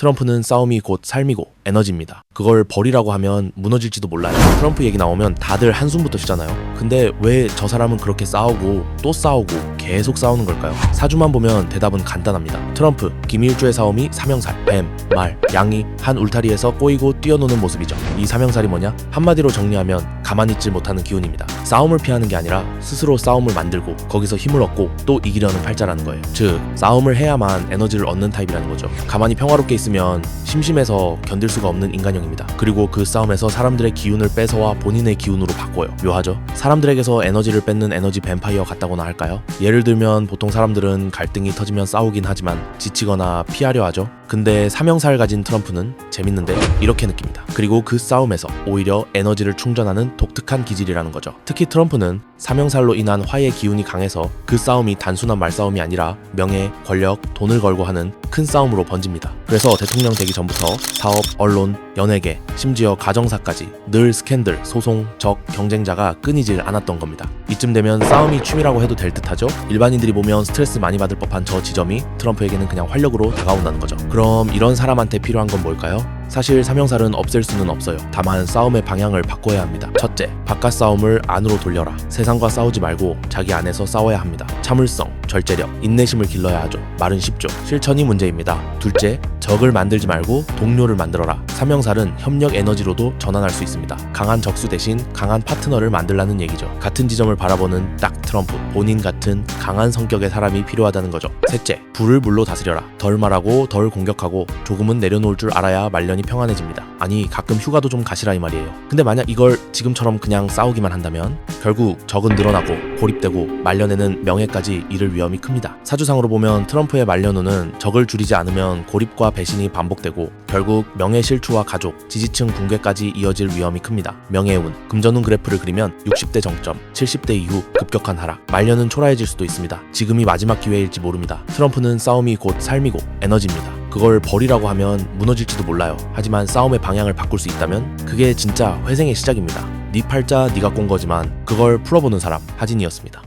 트럼프는 싸움이 곧 삶이고 에너지입니다. 그걸 버리라고 하면 무너질지도 몰라요. 트럼프 얘기 나오면 다들 한숨부터 쉬잖아요. 근데 왜 저 사람은 그렇게 싸우고 또 싸우고 계속 싸우는 걸까요? 사주만 보면 대답은 간단합니다. 트럼프, 김일주의 싸움이 삼형살, 뱀, 말, 양이 한 울타리에서 꼬이고 뛰어노는 모습이죠. 이 삼형살이 뭐냐? 한마디로 정리하면 가만히 있질 못하는 기운입니다. 싸움을 피하는 게 아니라 스스로 싸움을 만들고 거기서 힘을 얻고 또 이기려는 팔자라는 거예요. 즉, 싸움을 해야만 에너지를 얻는 타입이라는 거죠. 가만히 평화롭게 있으면 심심해서 견딜 수가 없는 인간형입니다. 그리고 그 싸움에서 사람들의 기운을 뺏어와 본인의 기운으로 바꿔요. 묘하죠? 사람들에게서 에너지를 뺏는 에너지 뱀파이어 같다고나 할까요? 예를 들면 보통 사람들은 갈등이 터지면 싸우긴 하지만 지치거나 피하려 하죠. 근데 삼형살 가진 트럼프는 재밌는데 이렇게 느낍니다. 그리고 그 싸움에서 오히려 에너지를 충전하는 독특한 기질이라는 거죠. 특히 트럼프는 삼형살로 인한 화의 기운이 강해서 그 싸움이 단순한 말싸움이 아니라 명예, 권력, 돈을 걸고 하는 큰 싸움으로 번집니다. 그래서 대통령 되기 전부터 사업, 언론, 연예계, 심지어 가정사까지 늘 스캔들, 소송, 적, 경쟁자가 끊이질 않았던 겁니다. 이쯤 되면 싸움이 취미라고 해도 될 듯하죠? 일반인들이 보면 스트레스 많이 받을 법한 저 지점이 트럼프에게는 그냥 활력으로 다가온다는 거죠. 그럼 이런 사람한테 필요한 건 뭘까요? 사실 삼형살은 없앨 수는 없어요. 다만 싸움의 방향을 바꿔야 합니다. 첫째, 바깥 싸움을 안으로 돌려라. 세상과 싸우지 말고 자기 안에서 싸워야 합니다. 참을성, 절제력, 인내심을 길러야 하죠. 말은 쉽죠. 실천이 문제입니다. 둘째, 적을 만들지 말고 동료를 만들어라. 삼형살은 협력 에너지로도 전환할 수 있습니다. 강한 적수 대신 강한 파트너를 만들라는 얘기죠. 같은 지점을 바라보는 딱 트럼프, 본인 같은 강한 성격의 사람이 필요하다는 거죠. 셋째, 불을 물로 다스려라. 덜 말하고 덜 공격하고 조금은 내려놓을 줄 알아야 말년이 평안해집니다. 아니, 가끔 휴가도 좀 가시라 이 말이에요. 근데 만약 이걸 지금처럼 그냥 싸우기만 한다면 결국 적은 늘어나고 고립되고 말년에는 명예까지 잃을 위험이 큽니다. 사주상으로 보면 트럼프의 말년운은 적을 줄이지 않으면 고립과 배신이 반복되고 결국 명예 실추와 가족, 지지층 붕괴까지 이어질 위험이 큽니다. 명예운, 금전운 그래프를 그리면 60대 정점, 70대 이후 급격한 하락, 말년은 초라해질 수도 있습니다. 지금이 마지막 기회일지 모릅니다. 트럼프는 싸움이 곧 삶이고 에너지입니다. 그걸 버리라고 하면 무너질지도 몰라요. 하지만 싸움의 방향을 바꿀 수 있다면 그게 진짜 회생의 시작입니다. 네 팔자 네가 꼰 거지만 그걸 풀어보는 사람, 하진이었습니다.